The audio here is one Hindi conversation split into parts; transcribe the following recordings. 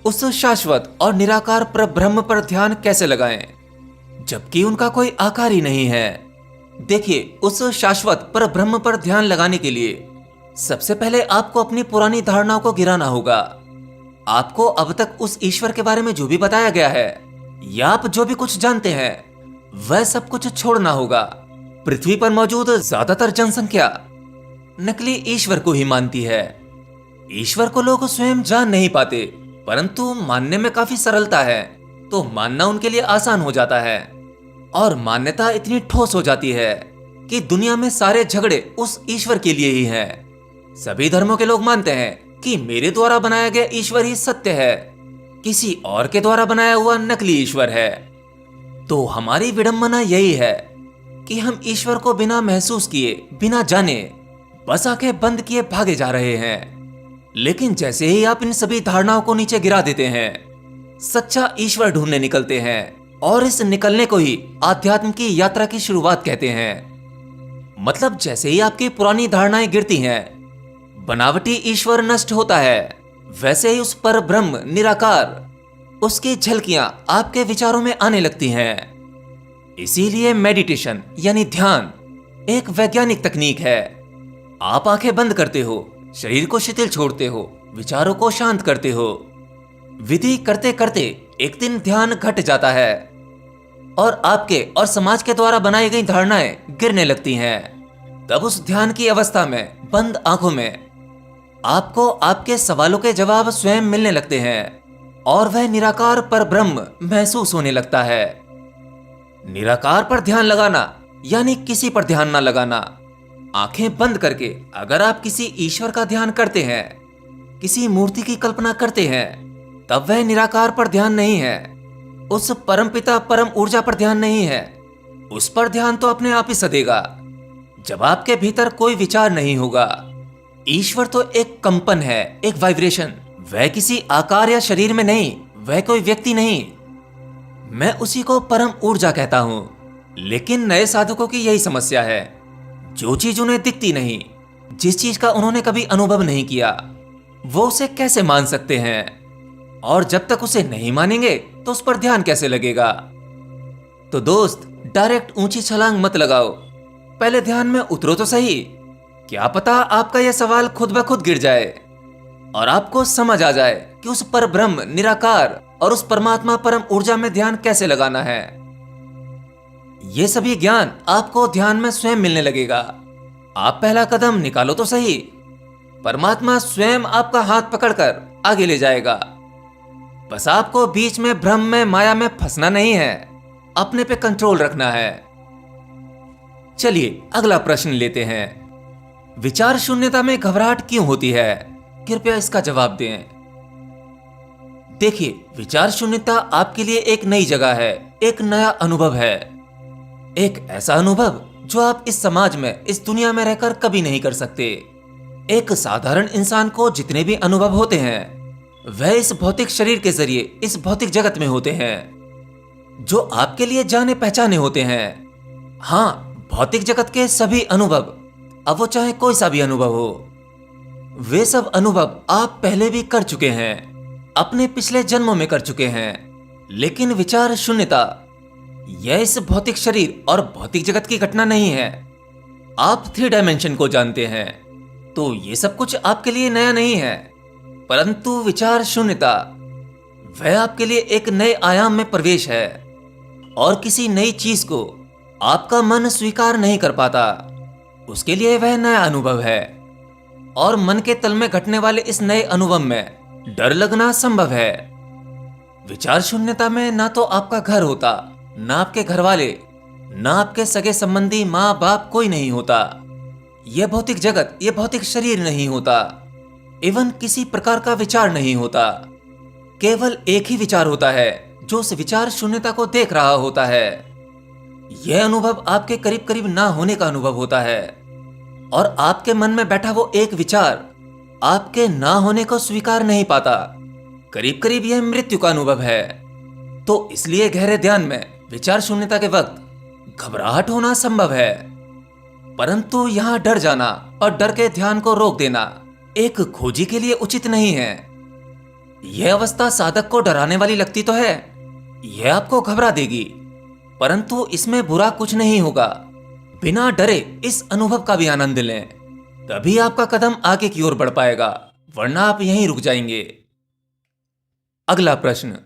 उस शाश्वत और निराकार परब्रह्म पर ध्यान कैसे लगाएं, जबकि उनका कोई आकार ही नहीं है। देखिए, उस शाश्वत परब्रह्म पर ध्यान लगाने के लिए सबसे पहले आपको अपनी पुरानी धारणाओं को गिराना होगा। आपको अब तक उस ईश्वर के बारे में जो भी बताया गया है या आप जो भी कुछ जानते हैं, वह सब कुछ छोड़ना होगा। पृथ्वी पर मौजूद ज्यादातर जनसंख्या नकली ईश्वर को ही मानती है। ईश्वर को लोग स्वयं जान नहीं पाते, परंतु मानने में काफी सरलता है, तो मानना उनके लिए आसान हो जाता है। और मान्यता इतनी ठोस हो जाती है कि दुनिया में सारे झगड़े उस ईश्वर के लिए ही हैं। सभी धर्मों के लोग मानते हैं कि मेरे द्वारा बनाया गया ईश्वर ही सत्य है, किसी और के द्वारा बनाया हुआ नकली ईश्वर है। तो हमारी विडंबना यही है कि हम ईश्वर को बिना महसूस किए, बिना जाने, बस आंखें बंद किए भागे जा रहे हैं। लेकिन जैसे ही आप इन सभी धारणाओं को नीचे गिरा देते हैं, सच्चा ईश्वर ढूंढने निकलते हैं, और इस निकलने को ही आध्यात्म की यात्रा की शुरुआत कहते हैं। मतलब जैसे ही आपकी पुरानी धारणाएं गिरती हैं, बनावटी ईश्वर नष्ट होता है, वैसे ही उस पर ब्रह्म निराकार, उसकी झलकियां आपके विचारों में आने लगती हैं। इसीलिए मेडिटेशन यानी ध्यान एक वैज्ञानिक तकनीक है। आप आंखें बंद करते हो, शरीर को शिथिल छोड़ते हो, विचारों को शांत करते हो। विधि करते करते एक दिन ध्यान घट जाता है और आपके और समाज के द्वारा बनाई गई धारणाएं गिरने लगती हैं। तब उस ध्यान की अवस्था में बंद आंखों में आपको आपके सवालों के जवाब स्वयं मिलने लगते हैं और वह निराकार पर ब्रह्म महसूस होने लगता है। निराकार पर ध्यान लगाना यानी किसी पर ध्यान ना लगाना। आंखें बंद करके अगर आप किसी ईश्वर का ध्यान करते हैं, किसी मूर्ति की कल्पना करते हैं, तब वह निराकार पर ध्यान नहीं है, उस परमपिता परम ऊर्जा पर ध्यान नहीं है। उस पर ध्यान तो अपने आप ही सधेगा जब आपके भीतर कोई विचार नहीं होगा। ईश्वर तो एक कंपन है, एक वाइब्रेशन। वह किसी आकार या शरीर में नहीं, वह कोई व्यक्ति नहीं। मैं उसी को परम ऊर्जा कहता हूं। लेकिन नए साधकों की यही समस्या है, जो चीज उन्हें दिखती नहीं, जिस चीज का उन्होंने कभी अनुभव नहीं किया, वो उसे कैसे मान सकते हैं? और जब तक उसे नहीं मानेंगे तो उस पर ध्यान कैसे लगेगा? तो दोस्त, डायरेक्ट ऊंची छलांग मत लगाओ, पहले ध्यान में उतरो तो सही। क्या पता आपका यह सवाल खुद ब खुद गिर जाए और आपको समझ आ जाए कि उस पर ब्रह्म निराकार और उस परमात्मा परम ऊर्जा में ध्यान कैसे लगाना है। यह सभी ज्ञान आपको ध्यान में स्वयं मिलने लगेगा। आप पहला कदम निकालो तो सही। परमात्मा स्वयं आपका हाथ पकड़कर आगे ले जाएगा। बस आपको बीच में भ्रम में, माया में फंसना नहीं है, अपने पे कंट्रोल रखना है। चलिए अगला प्रश्न लेते हैं। विचार शून्यता में घबराहट क्यों होती है? कृपया इसका जवाब दें। देखिए, विचार शून्यता आपके लिए एक नई जगह है, एक नया अनुभव है, एक ऐसा अनुभव जो आप इस समाज में, इस दुनिया में रहकर कभी नहीं कर सकते। एक साधारण इंसान को जितने भी अनुभव होते हैं, वह इस भौतिक शरीर के जरिए इस भौतिक जगत में होते हैं, जो आपके लिए जाने पहचाने होते हैं। हाँ, भौतिक जगत के सभी अनुभव, अब वो चाहे कोई सा भी अनुभव हो, वे सब अनुभव आप पहले भी कर चुके हैं, अपने पिछले जन्मों में कर चुके हैं। लेकिन विचार शून्यता, यह इस भौतिक शरीर और भौतिक जगत की घटना नहीं है। आप 3 डायमेंशन को जानते हैं, तो ये सब कुछ आपके लिए नया नहीं है। परंतु विचार शून्यता, वह आपके लिए एक नए आयाम में प्रवेश है, और किसी नई चीज को आपका मन स्वीकार नहीं कर पाता, उसके लिए वह नया अनुभव है। और मन के तल में घटने वाले इस नए अनुभव में डर लगना संभव है। विचार शून्यता में ना तो आपका घर होता, ना आपके घर वाले, ना आपके सगे संबंधी, माँ बाप, कोई नहीं होता। यह भौतिक जगत, यह भौतिक शरीर नहीं होता। इवन किसी प्रकार का विचार नहीं होता। केवल एक ही विचार होता है जो उस विचार शून्यता को देख रहा होता है। यह अनुभव आपके करीब करीब ना होने का अनुभव होता है, और आपके मन में बैठा वो एक विचार आपके ना होने को स्वीकार नहीं पाता। करीब करीब यह मृत्यु का अनुभव है। तो इसलिए गहरे ध्यान में विचार शून्यता के वक्त घबराहट होना संभव है, परंतु यहां डर जाना और डर के ध्यान को रोक देना एक खोजी के लिए उचित नहीं है। यह अवस्था साधक को डराने वाली लगती तो है, यह आपको घबरा देगी, परंतु इसमें बुरा कुछ नहीं होगा। बिना डरे इस अनुभव का भी आनंद लें, तभी आपका कदम आगे की ओर बढ़ पाएगा, वरना आप यहीं रुक जाएंगे। अगला प्रश्न,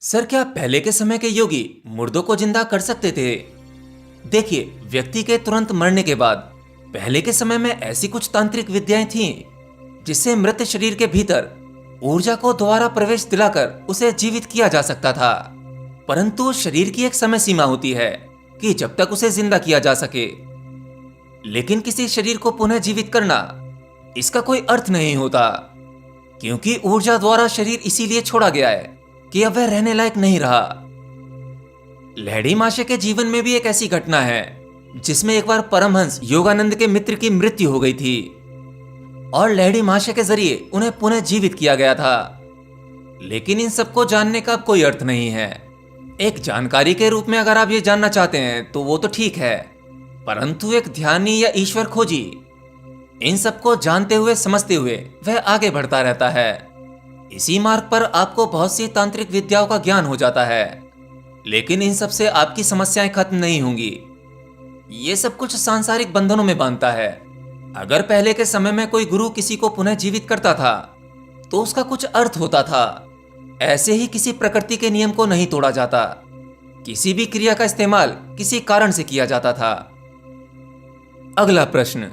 सर क्या पहले के समय के योगी मुर्दों को जिंदा कर सकते थे? देखिए, व्यक्ति के तुरंत मरने के बाद पहले के समय में ऐसी कुछ तांत्रिक विद्याएं थीं जिससे मृत शरीर के भीतर ऊर्जा को दोबारा प्रवेश दिलाकर उसे जीवित किया जा सकता था। परंतु शरीर की एक समय सीमा होती है कि जब तक उसे जिंदा किया जा सके। लेकिन किसी शरीर को पुनः जीवित करना, इसका कोई अर्थ नहीं होता, क्योंकि ऊर्जा द्वारा शरीर इसीलिए छोड़ा गया है कि अब वह रहने लायक नहीं रहा। लहड़ी महाशय के जीवन में भी एक ऐसी घटना है जिसमें एक बार परमहंस योगानंद के मित्र की मृत्यु हो गई थी और लहड़ी महाशय के जरिए उन्हें पुनः जीवित किया गया था। लेकिन इन सबको जानने का कोई अर्थ नहीं है। एक जानकारी के रूप में अगर आप ये जानना चाहते हैं तो वो तो ठीक है, परंतु एक ध्यानी या ईश्वर खोजी इन सबको जानते हुए समझते हुए वह आगे बढ़ता रहता है। इसी मार्ग पर आपको बहुत सी तांत्रिक विद्याओं का ज्ञान हो जाता है, लेकिन इन सब से आपकी समस्याएं खत्म नहीं होंगी। ये सब कुछ सांसारिक बंधनों में बांधता है। अगर पहले के समय में कोई गुरु किसी को पुनः जीवित करता था तो उसका कुछ अर्थ होता था। ऐसे ही किसी प्रकृति के नियम को नहीं तोड़ा जाता, किसी भी क्रिया का इस्तेमाल किसी कारण से किया जाता था। अगला प्रश्न,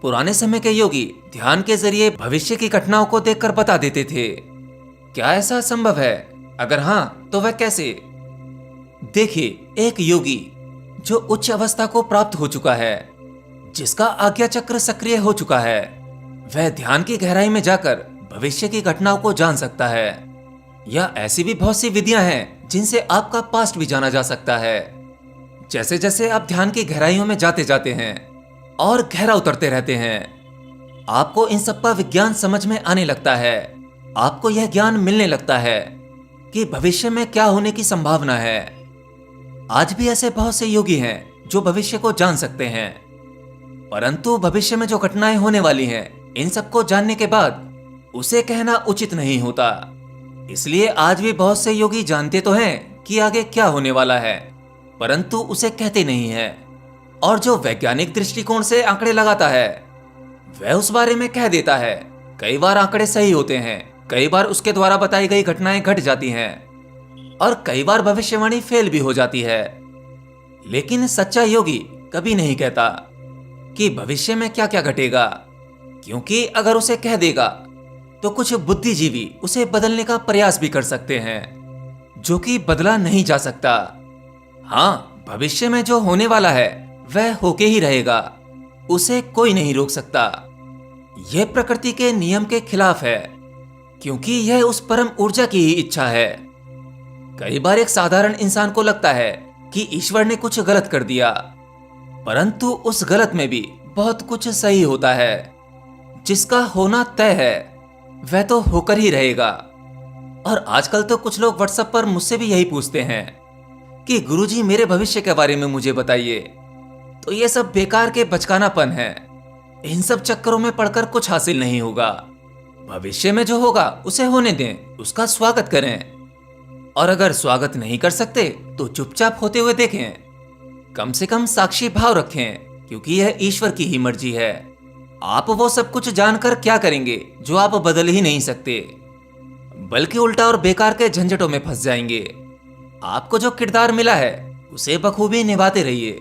पुराने समय के योगी ध्यान के जरिए भविष्य की घटनाओं को देखकर बता देते थे, क्या ऐसा संभव है? अगर हां तो वह कैसे? देखिए, एक योगी जो उच्च अवस्था को प्राप्त हो चुका है, जिसका आज्ञा चक्र सक्रिय हो चुका है, वह ध्यान की गहराई में जाकर भविष्य की घटनाओं को जान सकता है। या ऐसी भी बहुत सी विधियां हैं जिनसे आपका पास्ट भी जाना जा सकता है। जैसे जैसे आप ध्यान की गहराइयों में जाते जाते हैं और गहरा उतरते रहते हैं, आपको इन सब का विज्ञान समझ में आने लगता है। आपको यह ज्ञान मिलने लगता है कि भविष्य में क्या होने की संभावना है। आज भी ऐसे बहुत से योगी हैं जो भविष्य को जान सकते हैं, परंतु भविष्य में जो घटनाएं होने वाली हैं, इन सबको जानने के बाद उसे कहना उचित नहीं होता। इसलिए आज भी बहुत से योगी जानते तो हैं कि आगे क्या होने वाला है, परंतु उसे कहते नहीं है। और जो वैज्ञानिक दृष्टिकोण से आंकड़े लगाता है, वह उस बारे में कह देता है। कई बार आंकड़े सही होते हैं, कई बार उसके द्वारा बताई गई घटनाएं घट जाती हैं और कई बार भविष्यवाणी फेल भी हो जाती है। लेकिन सच्चा योगी कभी नहीं कहता कि भविष्य में क्या क्या घटेगा, क्योंकि अगर उसे कह देगा तो कुछ बुद्धिजीवी उसे बदलने का प्रयास भी कर सकते हैं, जो कि बदला नहीं जा सकता। हाँ, भविष्य में जो होने वाला है वह होके ही रहेगा, उसे कोई नहीं रोक सकता। यह प्रकृति के नियम के खिलाफ है, क्योंकि यह उस परम ऊर्जा की ही इच्छा है। कई बार एक साधारण इंसान को लगता है कि ईश्वर ने कुछ गलत कर दिया, परंतु उस गलत में भी बहुत कुछ सही होता है। जिसका होना तय है वह तो होकर ही रहेगा। और आजकल तो कुछ लोग व्हाट्सएप पर मुझसे भी यही पूछते हैं कि गुरुजी मेरे भविष्य के बारे में मुझे बताइए। तो ये सब बेकार के बचकानापन है। इन सब चक्करों में पड़कर कुछ हासिल नहीं होगा। भविष्य में जो होगा उसे होने दें, उसका स्वागत करें। और अगर स्वागत नहीं कर सकते तो चुपचाप होते हुए देखें। कम से कम साक्षी भाव रखें, क्योंकि यह ईश्वर की ही मर्जी है। आप वो सब कुछ जानकर क्या करेंगे जो आप बदल ही नहीं सकते, बल्कि उल्टा और बेकार के झंझटों में फंस जाएंगे। आपको जो किरदार मिला है उसे बखूबी निभाते रहिए।